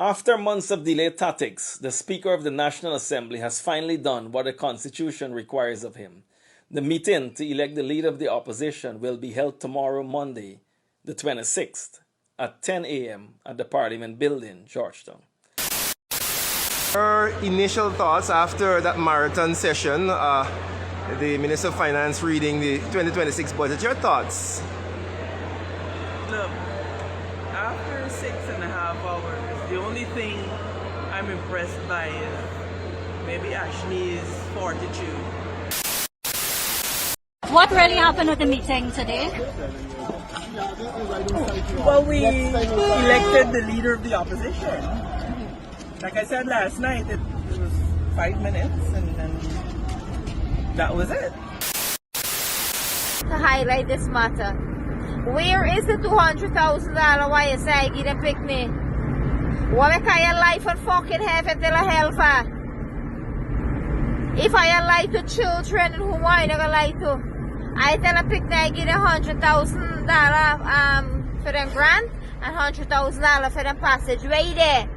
After months of delayed tactics, the Speaker of the National Assembly has finally done what the Constitution requires of him. The meeting to elect the leader of the opposition will be held tomorrow, Monday, the 26th, at 10 a.m. at the Parliament Building, Georgetown. Your initial thoughts after that marathon session, the Minister of Finance reading the 2026 budget, your thoughts? Look, after 6.5 hours, the only thing I'm impressed by is maybe Ashley's fortitude. What really happened at the meeting today? Well, we elected the leader of the opposition. Like I said last night, it was 5 minutes and then that was it. To highlight this matter, where is the $200,000 YSI give them pick me? What make I life and fucking heaven till a hell for? If I lie to children, who am I not gonna lie to? I tell a pick I give them $100,000 for them grant and $100,000 for them passage right there.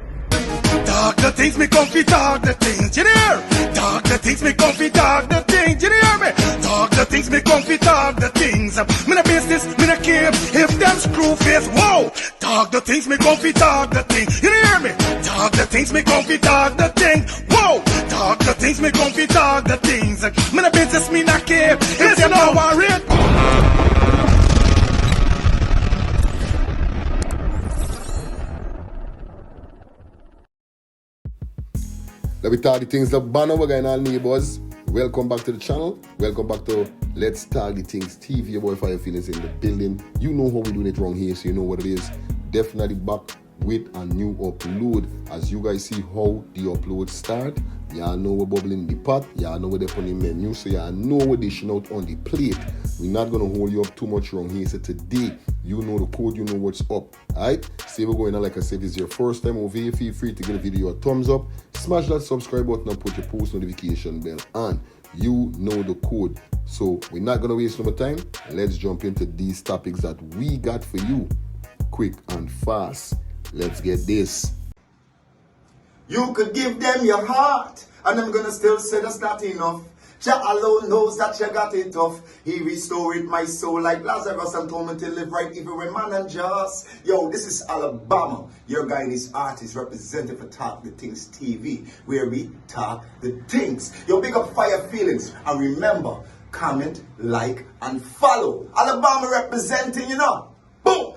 Talk the things, me comfy, talk the things, you hear? Talk the things, me comfy, talk the things, you hear me? Talk the things, me comfy, talk the things. Me no business, me no care if them screw face, whoa! Talk the things, me comfy, talk the things, you hear me? Talk the things, me comfy, talk the things, whoa! Talk the things, me comfy, talk the things. Me no business, me no care if them no worried. Let me talk the things the banner we're going on, neighbors. Welcome back to the channel. Welcome back to Let's Talk the Things TV. Your boy Fire Feelings in the building. You know how we doing it wrong here, so you know what it is. Definitely back with a new upload. As you guys see how the upload start, y'all know we're bubbling the pot, y'all know what they're putting in the menu, so y'all know what they should out on the plate. We're not gonna hold you up too much wrong here. So today, you know the code, you know what's up. Alright? Say we're going on, like I said, if it's your first time over here, feel free to give the video a thumbs up, smash that subscribe button and put your post notification bell on. You know the code. So we're not gonna waste no more time. Let's jump into these topics that we got for you. Quick and fast. Let's get this. You could give them your heart, and I'm gonna still say that's not enough. Jah alone knows that you got it tough. He restored my soul like Lazarus and told me to live right even when man and just. Yo, this is Alabama. Your guy and his artist representing for Talk the Things TV, where we talk the things. Yo, big up Fire Feelings, and remember, comment, like, and follow. Alabama representing, you know. Boom!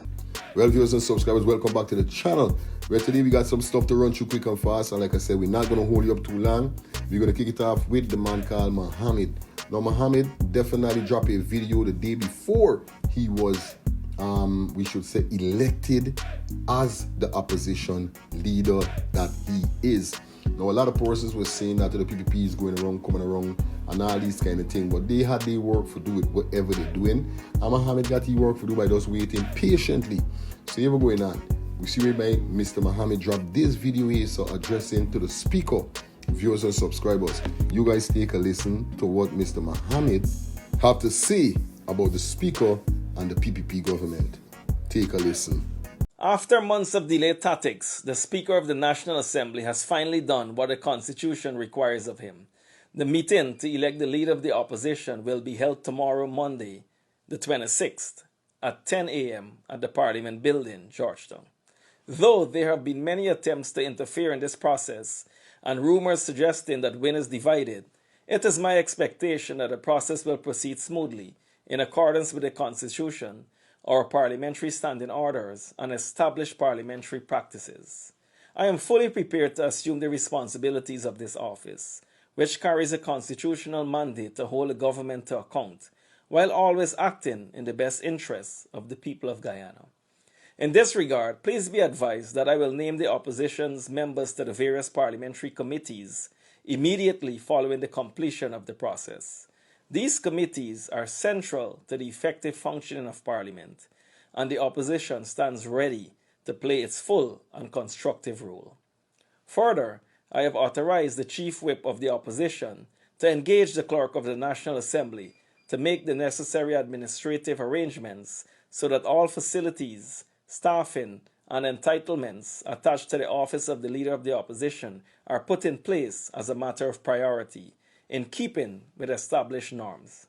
Well, viewers and subscribers, welcome back to the channel. Where today we got some stuff to run through quick and fast, and like I said, we're not going to hold you up too long. We're going to kick it off with the man called Mohamed. Now, Mohamed definitely dropped a video the day before he was, we should say, elected as the opposition leader that he is. Now, a lot of persons were saying that the PPP is going around, coming around, and all these kind of things, but they had their work for do it, whatever they're doing. And Mohamed got his work for do by just waiting patiently. So here we're going on. We see whereby Mr. Mohamed dropped this video here, so addressing to the speaker, viewers and subscribers. You guys take a listen to what Mr. Mohamed have to say about the speaker and the PPP government. Take a listen. After months of delayed tactics, the Speaker of the National Assembly has finally done what the Constitution requires of him. The meeting to elect the leader of the opposition will be held tomorrow, Monday, the 26th, at 10 a.m. at the Parliament Building, Georgetown. Though there have been many attempts to interfere in this process and rumors suggesting that win is divided, it is my expectation that the process will proceed smoothly in accordance with the Constitution, our parliamentary standing orders, and established parliamentary practices. I am fully prepared to assume the responsibilities of this office, which carries a constitutional mandate to hold the government to account, while always acting in the best interests of the people of Guyana. In this regard, please be advised that I will name the opposition's members to the various parliamentary committees immediately following the completion of the process. These committees are central to the effective functioning of Parliament, and the opposition stands ready to play its full and constructive role. Further, I have authorized the Chief Whip of the opposition to engage the Clerk of the National Assembly to make the necessary administrative arrangements so that all facilities, staffing, and entitlements attached to the office of the Leader of the Opposition are put in place as a matter of priority, in keeping with established norms.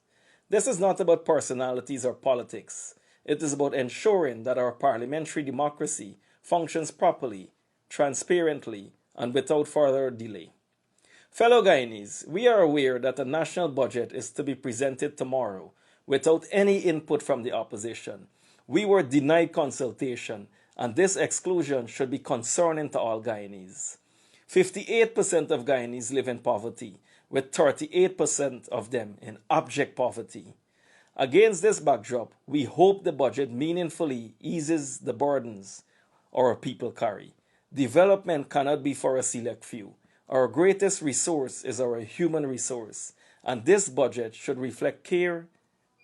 This is not about personalities or politics. It is about ensuring that our parliamentary democracy functions properly, transparently, and without further delay. Fellow Guyanese, we are aware that the national budget is to be presented tomorrow without any input from the opposition. We were denied consultation, and this exclusion should be concerning to all Guyanese. 58% of Guyanese live in poverty, with 38% of them in abject poverty. Against this backdrop, we hope the budget meaningfully eases the burdens our people carry. Development cannot be for a select few. Our greatest resource is our human resource, and this budget should reflect care,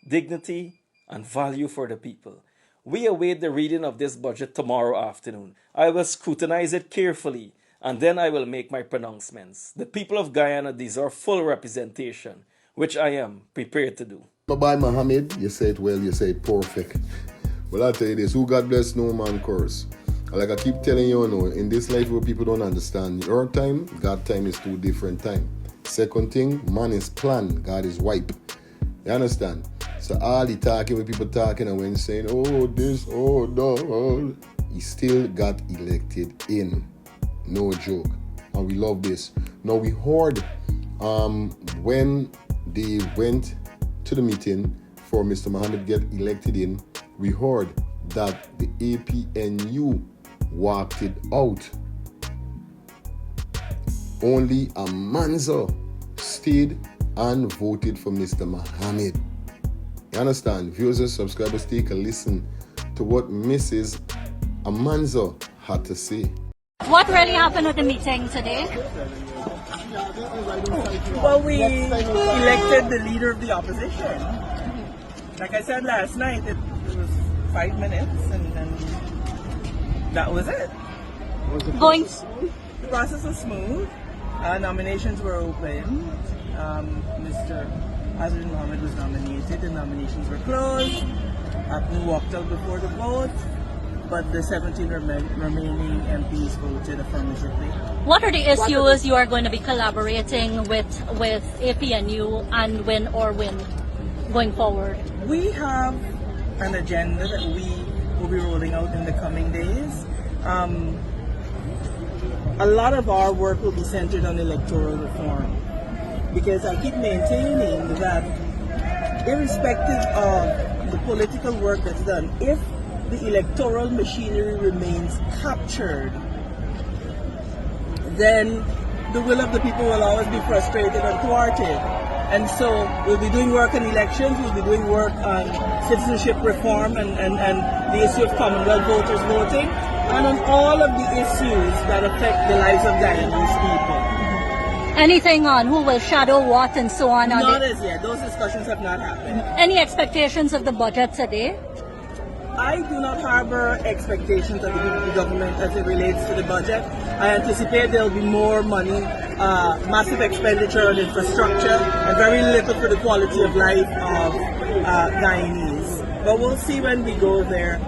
dignity, and value for the people. We await the reading of this budget tomorrow afternoon. I will scrutinize it carefully, and then I will make my pronouncements. The people of Guyana deserve full representation, which I am prepared to do. Bye-bye, Mohamed. You say it well, you say it perfect. Well, I'll tell you this, who God bless, no man curse. Like I keep telling you, in this life where people don't understand, your time, God time is two different time. Second thing, man is plan, God is wipe. You understand? So all the talking, when people talking and when saying, oh this, oh no, he still got elected in. No joke. And we love this. Now we heard when they went to the meeting for Mr. Mohamed get elected in, we heard that the APNU walked it out. Only Amanza stayed and voted for Mr. Mohamed. You understand? Viewers and subscribers, take a listen to what Mrs. Amanza had to say. What really happened at the meeting today? Well, we elected the Leader of the Opposition. Like I said last night, it was 5 minutes and that was it. Going. The process was smooth. Nominations were open. Mr. Hazrat Mohamed was nominated. The nominations were closed. Apnu walked out before the vote, but the 17 remaining MPs voted affirmatively. What are the issues you are going to be collaborating with APNU and win going forward? We have an agenda that we will be rolling out in the coming days. A lot of our work will be centered on electoral reform, because I keep maintaining that irrespective of the political work that's done, if the electoral machinery remains captured, then the will of the people will always be frustrated and thwarted. And so we'll be doing work on elections, we'll be doing work on citizenship reform and the issue of Commonwealth voters voting, and on all of the issues that affect the lives of Guyanese people. Anything on who will shadow what and so on? Not as yet. Those discussions have not happened. Any expectations of the budget today? I do not harbor expectations of the government as it relates to the budget. I anticipate there will be more money, massive expenditure on infrastructure, and very little for the quality of life of Guyanese. But we'll see when we go there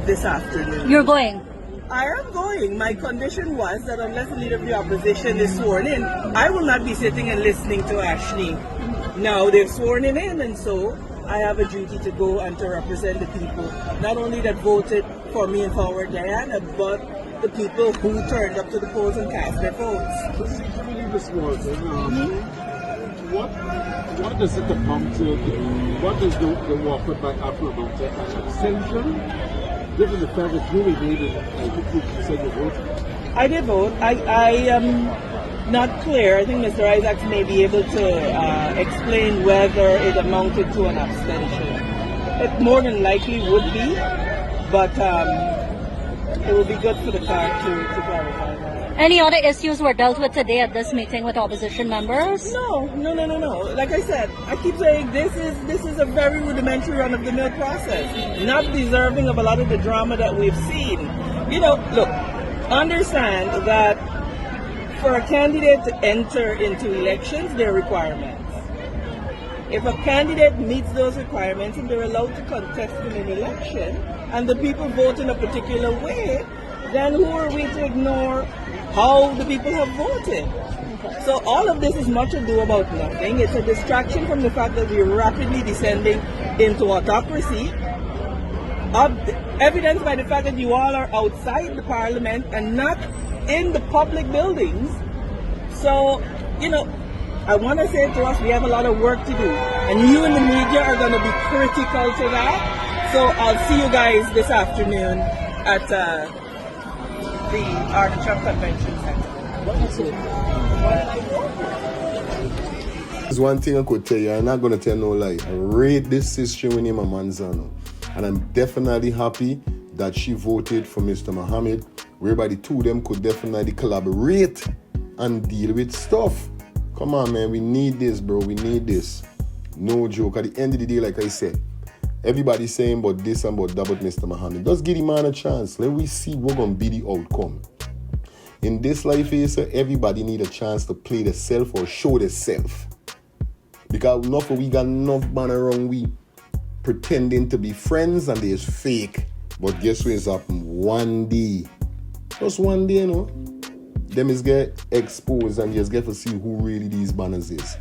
this afternoon. You're going? I am going. My condition was that unless the Leader of the Opposition is sworn in, I will not be sitting and listening to Ashley. Now they've sworn him in, and so I have a duty to go and to represent the people, not only that voted for me and for Guyana, but the people who turned up to the polls and cast their votes. What does it amount to? What does the walk by Afro amount to? An extension? Given the fact that you made it, I think you said you voted. I did vote. I am not clear. I think Mr. Isaacs may be able to explain whether it amounted to an abstention. It more than likely would be, but it would be good for the fact to clarify that. Any other issues were dealt with today at this meeting with opposition members? No. Like I said, I keep saying this is a very rudimentary run-of-the-mill process, not deserving of a lot of the drama that we've seen. Look, understand that for a candidate to enter into elections, there are requirements. If a candidate meets those requirements and they're allowed to contest in an election, and the people vote in a particular way, then who are we to ignore how the people have voted? So all of this is much ado about nothing. It's a distraction from the fact that we're rapidly descending into autocracy, evidenced by the fact that you all are outside the parliament and not in the public buildings. So, you know, I want to say to us, we have a lot of work to do. And you in the media are going to be critical to that. So I'll see you guys this afternoon at the Architect Convention Center. There's one thing I could tell you, I'm not going to tell no lie. I rate this sister with name Amanza now. And I'm definitely happy that she voted for Mr. Mohamed, whereby the two of them could definitely collaborate and deal with stuff. Come on, man, we need this, bro. We need this. No joke. At the end of the day, like I said, everybody's saying about this and about that about Mr. Mohamed. Just give the man a chance. Let me see what's going to be the outcome. In this life, everybody need a chance to play the self or show the self. Because we got enough man around we pretending to be friends and there's fake. But guess what is happening? One day. Just one day, you know. Them is get exposed and just get to see who really these banners is.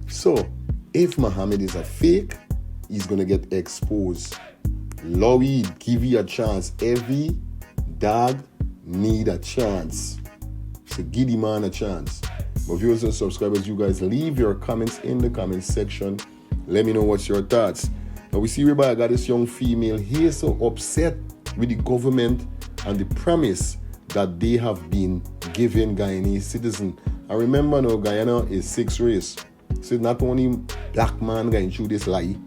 So, if Mohamed is a fake, he's going to get exposed. Lowy, give you a chance. Every dog need a chance. So give the man a chance. But viewers and subscribers, you guys leave your comments in the comment section. Let me know what's your thoughts. Now we see whereby I got this young female here so upset with the government and the premise that they have been giving Guyanese citizen. I remember now Guyana is 6 race. So not only black man going through this lie,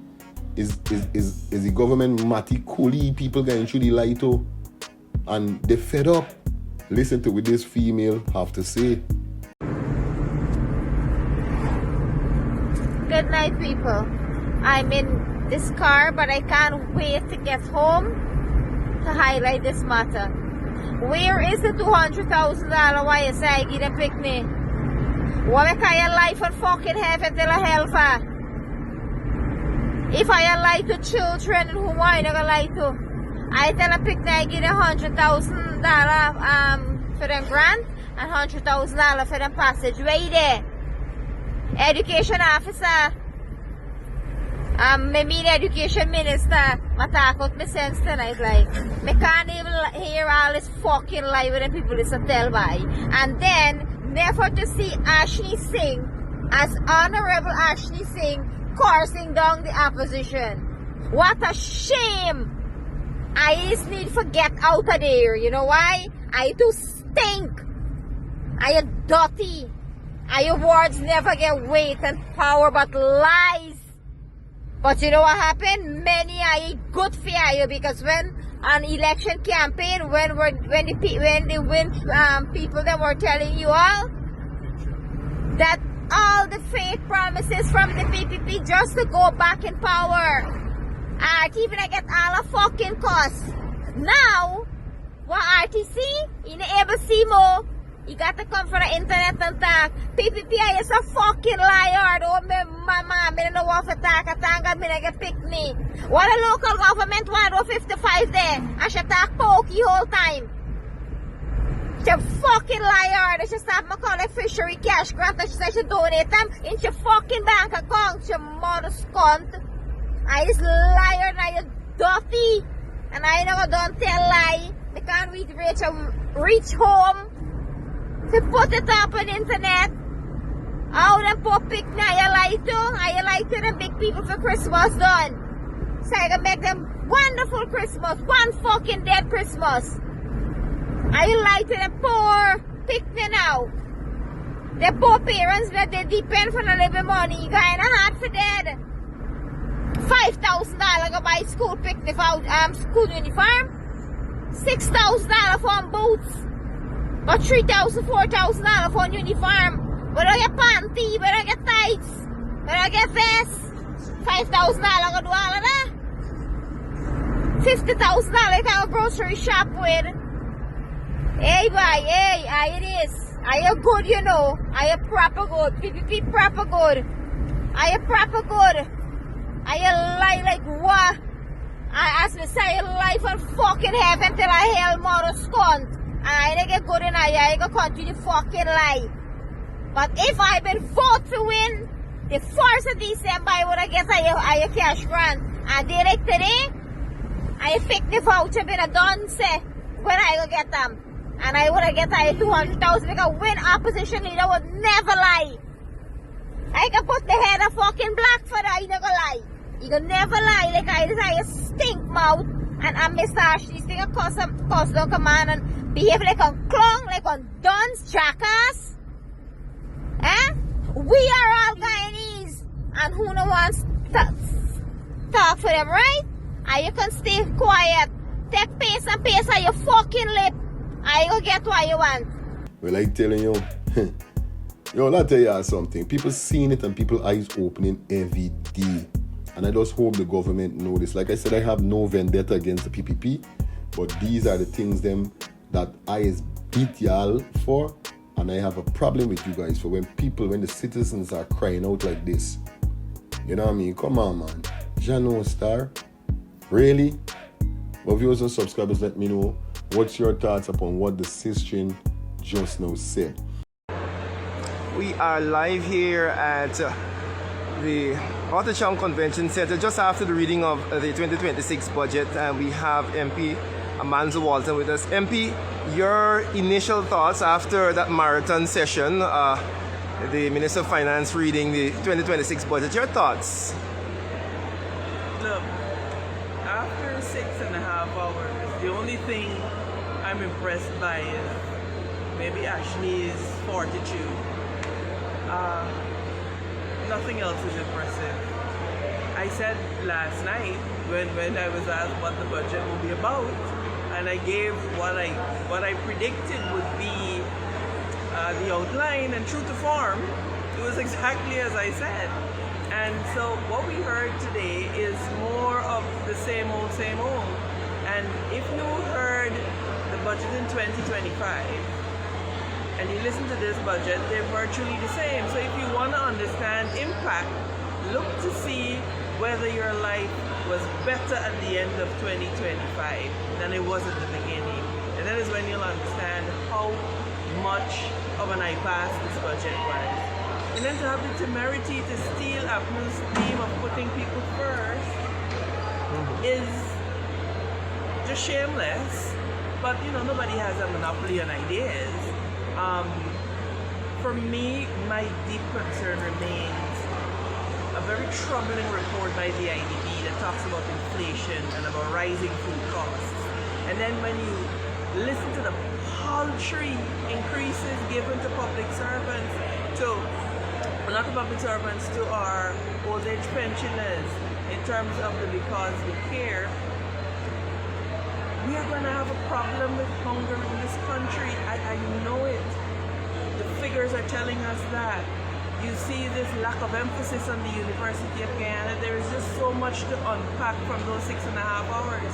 is the government Mati Kuli people going through the lie too. And they fed up. Listen to what this female have to say. Good night, people. I'm in this car, but I can't wait to get home to highlight this matter. Where is the $200,000 YSI give them pick me? What make I life and fucking heaven till a hell for? If I lie to children, who am I not gonna lie to? I tell a pick I give them $100,000 for them grant and $100,000 for them passage. Right there. Education officer. Me mean education minister. I talk out my sense tonight. Like, me can't even hear all this fucking lie with them people is a tell by. And then, never to see Ashley Singh, as Honorable Ashley Singh, coursing down the opposition. What a shame! I just need to get out of there. You know why? I do stink. I am dirty. Your words never get weight and power but lies. But you know what happened? Many are good for you because when an election campaign, when the people that were telling you all that all the fake promises from the PPP just to go back in power, even I get all the fucking costs. Now, what RTC? You ain't able to see more. You got to come from the internet and talk. PPP is a fucking liar. Oh, my mama, I don't know what to talk. I thank God I get picked me. What a local government want to 55 there. I should talk pokey whole time. She's a fucking liar. They should stop my collect fishery cash grant. She said she donate them in your fucking bank account. Your mother's cunt. I is liar and I is dirty. And I never don't tell lie. They can't reach home. To put it up on the internet. How them poor pick me, I like to them big people for Christmas done. So I can make them wonderful Christmas, one fucking dead Christmas. I like to them poor pick me now. The poor parents that they depend for a little bit money, kinda hard for dead. $5,000 go buy school picnic out school uniform. $6,000 for boots. But $3,000, $4,000 for uniform. But I get panty, but I get tights, but I get vests. $5,000 I do all of that. $50,000 I can go grocery shop with. Hey boy, hey, it is. I am good, you know. I am proper good. PPP proper good. I am proper good. I lie like what? I ask me say life and fucking heaven till I hell more scorn. I ain't get good in I go continue fucking lie. But if I been vote to win, the 1st of December I would have get a cash grant. And they like today, I pick the voucher been a done say when I go get them. And I would have get a 200,000 because when opposition leader would never lie. I can put the head of fucking black for that, I never lie. You can never lie like I desire stink mouth and I'm Mr. Ashley's thing of course don't come on and behave like a clown, like a dunce jackass. Eh? We are all Guyanese and who no wants to talk for them, right? And you can stay quiet. Take pace and pace on your fucking lip. And you get what you want. Well, I telling you, yo, I'll tell you something. People seeing it and people eyes opening every day. And I just hope the government know this. Like I said, I have no vendetta against the PPP, but these are the things them that I beat y'all for, and I have a problem with you guys for when the citizens are crying out like this. You know what I mean? Come on, man. Jano Star, really? But viewers and subscribers, let me know what's your thoughts upon what the sister just now said. We are live here at the Watertown Convention Center just after the reading of the 2026 budget, and we have MP Amanza Walton with us. MP, your initial thoughts after that marathon session, the Minister of Finance reading the 2026 budget, your thoughts? Look, after 6.5 hours, the only thing I'm impressed by is maybe Ashley's fortitude. Nothing else is impressive. I said last night when I was asked what the budget will be about, and I gave what I predicted would be the outline, and true to form, it was exactly as I said. And so what we heard today is more of the same old, same old. And if you heard the budget in 2025, and you listen to this budget, they're virtually the same. So if you want to understand impact, look to see whether your life was better at the end of 2025 than it was at the beginning. And that is when you'll understand how much of an impasse this budget was. And then to have the temerity to steal Apnul's theme of putting people first is just shameless. But you know, nobody has a monopoly on ideas. For me, my deep concern remains a very troubling report by the IDB that talks about inflation and about rising food costs. And then when you listen to the paltry increases given to public servants, not to public servants, to our old age pensioners in terms of the because we care, we are going to have a problem with hunger in this country. I know it. The figures are telling us that. You see this lack of emphasis on the University of Guyana. There is just so much to unpack from those 6.5 hours.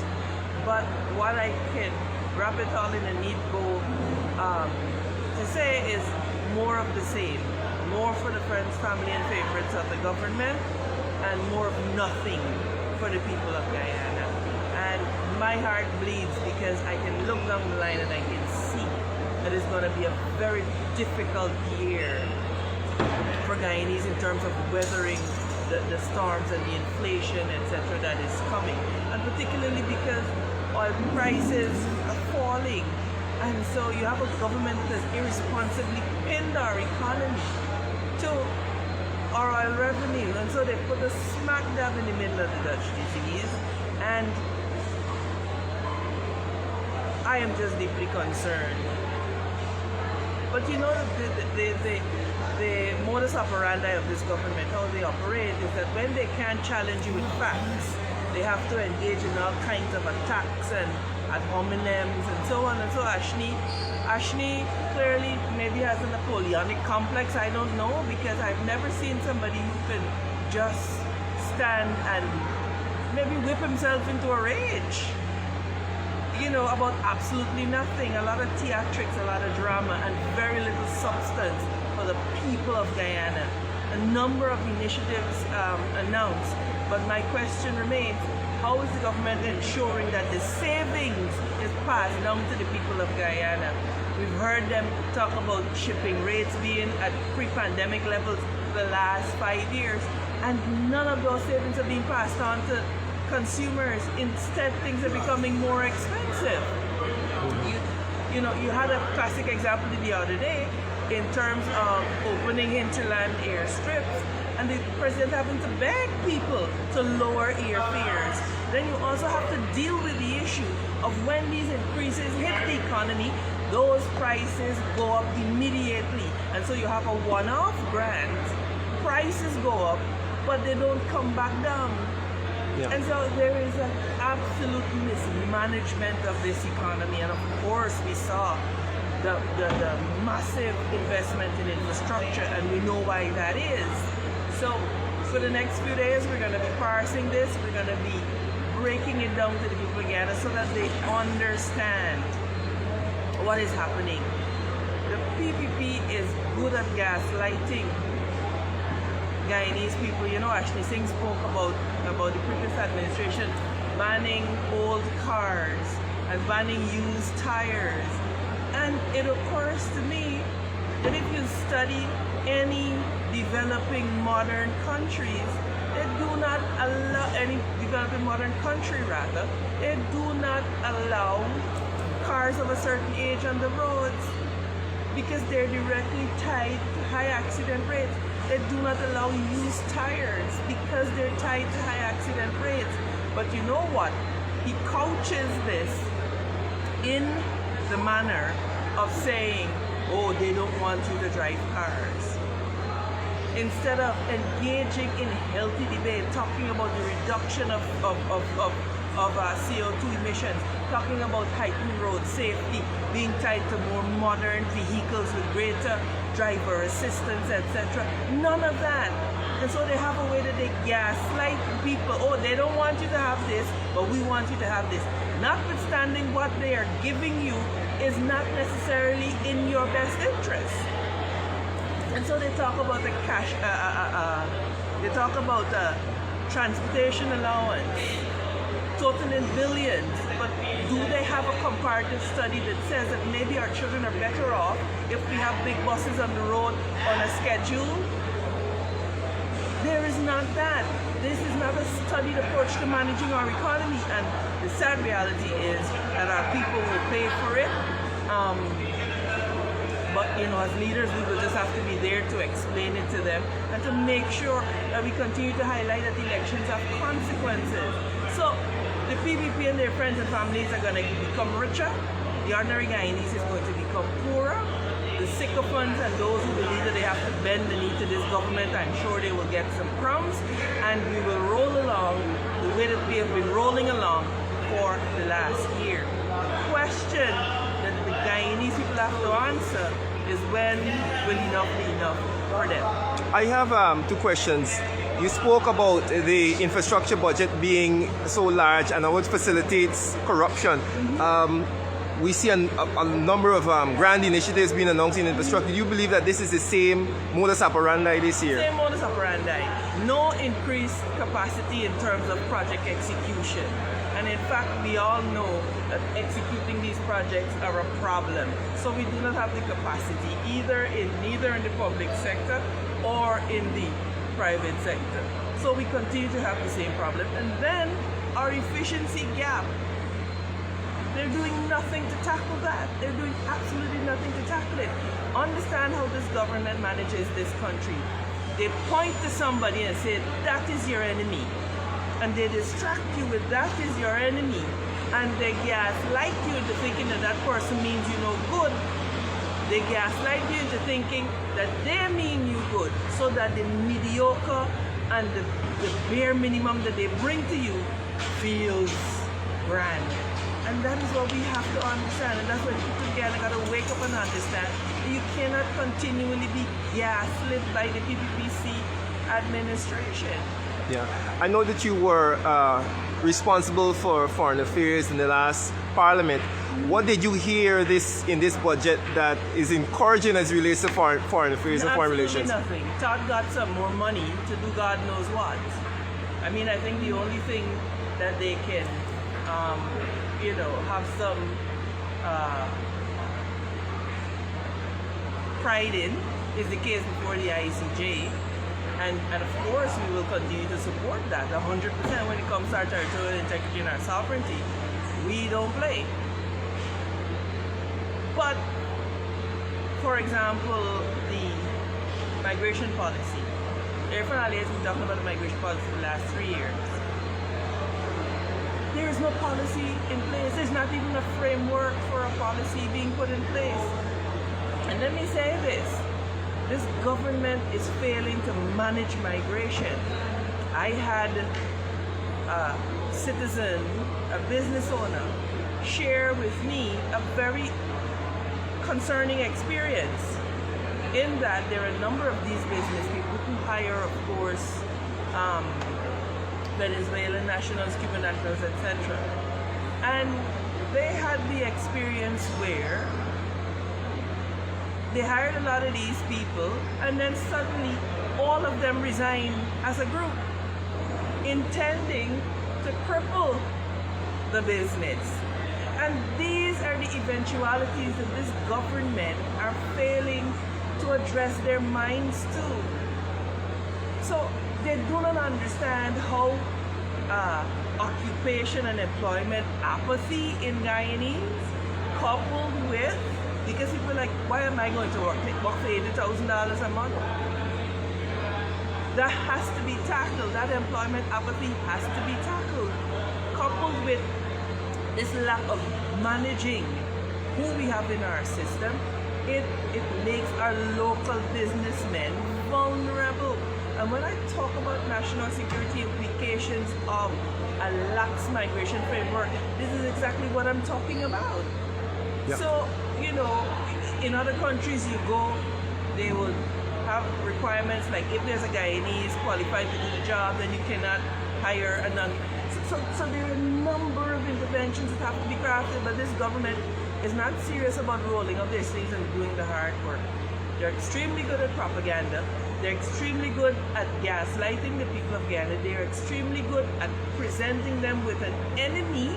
But what I can wrap it all in a neat bow to say is more of the same. More for the friends, family, and favorites of the government, and more of nothing for the people of Guyana. And my heart bleeds because I can look down the line and I can see that it's going to be a very difficult year for Guyanese in terms of weathering the storms and the inflation, etc. that is coming. And particularly because oil prices are falling. And so you have a government that has irresponsibly pinned our economy to our oil revenue. And so they put us smack dab in the middle of the Dutch disease. And I am just deeply concerned. But you know, the modus operandi of this government, how they operate, is that when they can't challenge you with facts, they have to engage in all kinds of attacks and ad hominems and so on. And so Ashley clearly maybe has a Napoleonic complex, I don't know, because I've never seen somebody who can just stand and maybe whip himself into a rage, you know, about absolutely nothing. A lot of theatrics, a lot of drama, and very little substance for the people of Guyana. A number of initiatives announced, but my question remains, how is the government ensuring that the savings is passed down to the people of Guyana? We've heard them talk about shipping rates being at pre-pandemic levels for the last 5 years, and none of those savings are being passed on to consumers. Instead, things are becoming more expensive. You know, you had a classic example the other day in terms of opening hinterland airstrips, and the president having to beg people to lower airfares. Then you also have to deal with the issue of when these increases hit the economy, those prices go up immediately. And so you have a one-off grant, prices go up, but they don't come back down. Yeah. And so there is an absolute mismanagement of this economy. And of course we saw the massive investment in infrastructure, and we know why that is. So for the next few days, we're going to be parsing this. We're going to be breaking it down to the people of Guyana so that they understand what is happening. The PPP is good at gaslighting Guyanese people. You know, Ashley Singh spoke about the previous administration banning old cars and banning used tires. And it occurs to me that if you study any developing modern countries, they do not allow, any developing modern country rather, they do not allow cars of a certain age on the roads because they're directly tied to high accident rates. They do not allow used tires because they're tied to high accident rates. But you know what? He couches this in the manner of saying, oh, they don't want you to drive cars. Instead of engaging in healthy debate, talking about the reduction of CO2 emissions, talking about heightened road safety, being tied to more modern vehicles with greater driver assistance, etc. None of that. And so they have a way that they gaslight people. Oh, they don't want you to have this, but we want you to have this. Notwithstanding what they are giving you is not necessarily in your best interest. And so they talk about the cash, they talk about transportation allowance, totaling billions, but do they have a comparative study that says that maybe our children are better off if we have big buses on the road on a schedule? There is not that. This is not a studied approach to managing our economy, and the sad reality is that our people will pay for it. But you know, as leaders, we will just have to be there to explain it to them and to make sure that we continue to highlight that elections have consequences. So the PPP and their friends and families are going to become richer. The ordinary Guyanese is going to become poorer. The sycophants and those who believe that they have to bend the knee to this government, I'm sure they will get some crumbs, and we will roll along the way that we have been rolling along for the last year. The question that the Guyanese people have to answer is, when will enough be enough for them? I have two questions. You spoke about the infrastructure budget being so large and how it facilitates corruption. We see a number of grand initiatives being announced in infrastructure. Do you believe that this is the same modus operandi this year? Same modus operandi. No increased capacity in terms of project execution. And in fact, we all know that executing these projects are a problem. So we do not have the capacity neither in the public sector or in the private sector. So we continue to have the same problem. And then our efficiency gap. They're doing nothing to tackle that. They're doing absolutely nothing to tackle it. Understand how this government manages this country. They point to somebody and say, that is your enemy. And they distract you with that is your enemy. And they gaslight you into thinking that that person means you no good. They gaslight you into thinking that they mean you good, so that the mediocre and the bare minimum that they bring to you feels grand. And that is what we have to understand, and that's what people again got to wake up and understand. You cannot continually be gaslit by the PPPC administration. Yeah, I know that you were responsible for foreign affairs in the last parliament. What did you hear in this budget that is encouraging as relates to foreign affairs and foreign relations? Absolutely nothing. Todd got some more money to do God knows what. I mean, I think the only thing that they can, have some pride in is the case before the ICJ. And of course, we will continue to support that 100% when it comes to our territorial integrity and our sovereignty. We don't play. But, for example, the migration policy. Irfan Ali has been talking about the migration policy for the last 3 years. There is no policy in place. There's not even a framework for a policy being put in place. And let me say this government is failing to manage migration. I had a citizen, a business owner, share with me a very concerning experience in that there are a number of these business people who hire, of course, Venezuelan nationals, Cuban nationals, etc. And they had the experience where they hired a lot of these people and then suddenly all of them resigned as a group, intending to cripple the business. And these are the eventualities that this government are failing to address their minds to. So they do not understand how occupation and employment apathy in Guyanese, coupled with, because people are like, why am I going to work for $80,000 a month? That has to be tackled. That employment apathy has to be tackled, coupled with this lack of managing who we have in our system. It makes our local businessmen vulnerable. And when I talk about national security implications of a lax migration framework, this is exactly what I'm talking about. Yep. So, in other countries you go, they will have requirements like if there's a Guyanese qualified to do the job, then you cannot hire a non. So there are a number of interventions that have to be crafted, but this government is not serious about rolling up their sleeves and doing the hard work. They're extremely good at propaganda. They're extremely good at gaslighting the people of Guyana. They're extremely good at presenting them with an enemy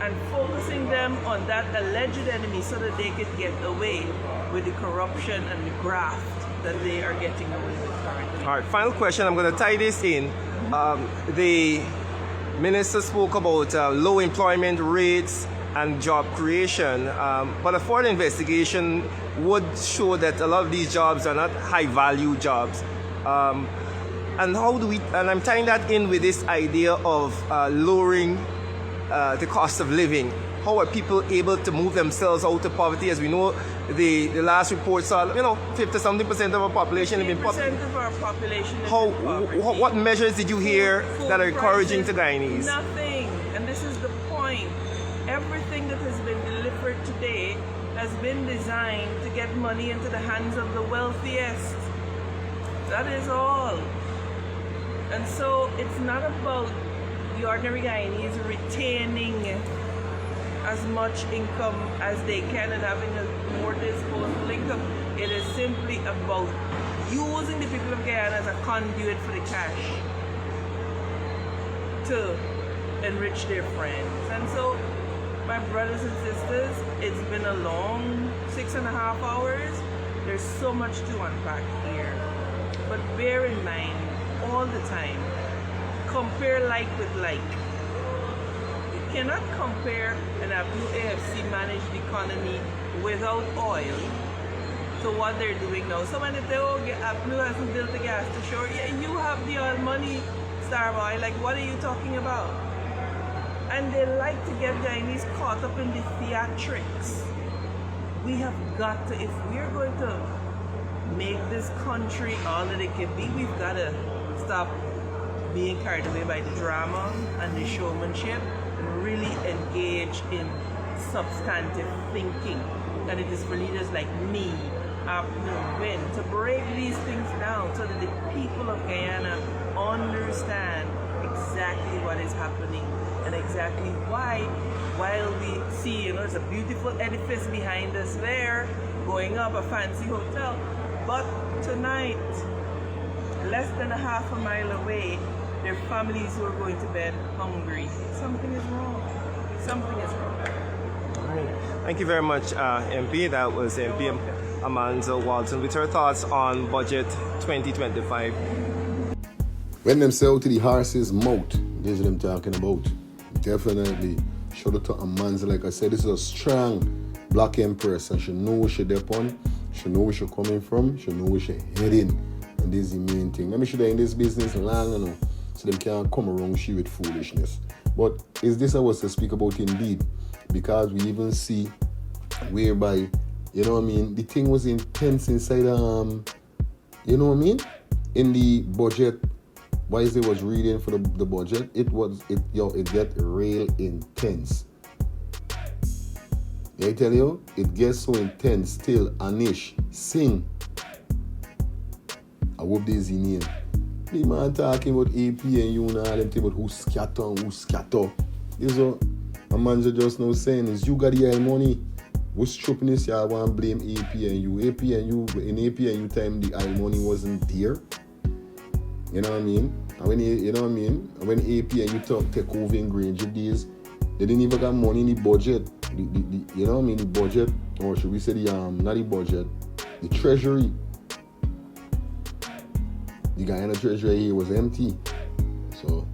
and focusing them on that alleged enemy so that they could get away with the corruption and the graft that they are getting away with currently. All right, final question. I'm going to tie this in. The minister spoke about low employment rates and job creation, but a foreign investigation would show that a lot of these jobs are not high-value jobs. And I'm tying that in with this idea of lowering the cost of living. How are people able to move themselves out of poverty? As we know, the last report saw, 50-something% of our population live in poverty. 50% of our population live in poverty. What measures did you hear that are encouraging to Guyanese? Nothing. And this is the point. Everything that has been delivered today has been designed to get money into the hands of the wealthiest. That is all. And so it's not about the ordinary Guyanese retaining as much income as they can and having a more disposable income. It is simply about using the people of Guyana as a conduit for the cash to enrich their friends. And so, my brothers and sisters, it's been a long 6.5 hours. There's so much to unpack here. But bear in mind, all the time, compare like with like. You cannot compare an Blue AFC managed economy without oil to what they're doing now. So when they say, oh, Blue hasn't built the gas to shore, yeah, you have the oil money, Starboy. Like, what are you talking about? And they like to get Guyanese caught up in the theatrics. We have got to, if we're going to make this country all that it can be, we've got to stop being carried away by the drama and the showmanship and really engage in substantive thinking. And it is for leaders like me, Win, to break these things down so that the people of Guyana understand exactly what is happening and exactly why, while we see, there's a beautiful edifice behind us there, going up, a fancy hotel, but tonight, less than a half a mile away, there are families who are going to bed hungry. Something is wrong. Something is wrong. All right. Thank you very much, MP. That was MP Amanza Walton with her thoughts on budget 2025. When them sell to the horse's mouth, this is what I'm talking about. Definitely. Shout out to Amanza. Like I said, this is a strong black empress, and she knows where she's on. She knows where she's coming from. She knows where she's heading. And this is the main thing. Let me show that in this business long, you know, so they can't come around she with foolishness. But is this I was to speak about indeed? Because we even see whereby, you know what I mean, the thing was intense inside, you know what I mean, in the budget. Why is it was reading for the budget? It get real intense. I tell you, it gets so intense still. Anish, sing. I hope this in name. The man talking about AP and you and all them thing about who scatter. This is what Amanza just now saying is you got the high money. What's stripping this? I want to blame AP and you. In AP and you time the high money wasn't there. You know what I mean? And when when AP and you take over in Granger days, they didn't even got money in the budget. You know what I mean? The budget, or should we say not the budget, the treasury. The guy in the treasury here was empty. So,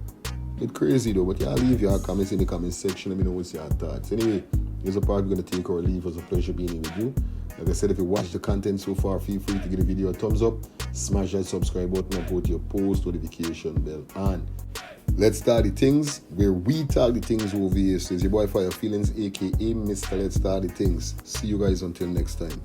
it's crazy though. But y'all leave your comments in the comment section. Let me know what's your thoughts. Anyway, here's a part we're going to take or leave. It was a pleasure being here with you. Like I said, if you watch the content so far, feel free to give the video a thumbs up, smash that subscribe button, and put your post notification bell on. Let's start the things where we talk the things over here. So it's your boy Fire Feelings, aka Mr. Let's Start the Things. See you guys until next time.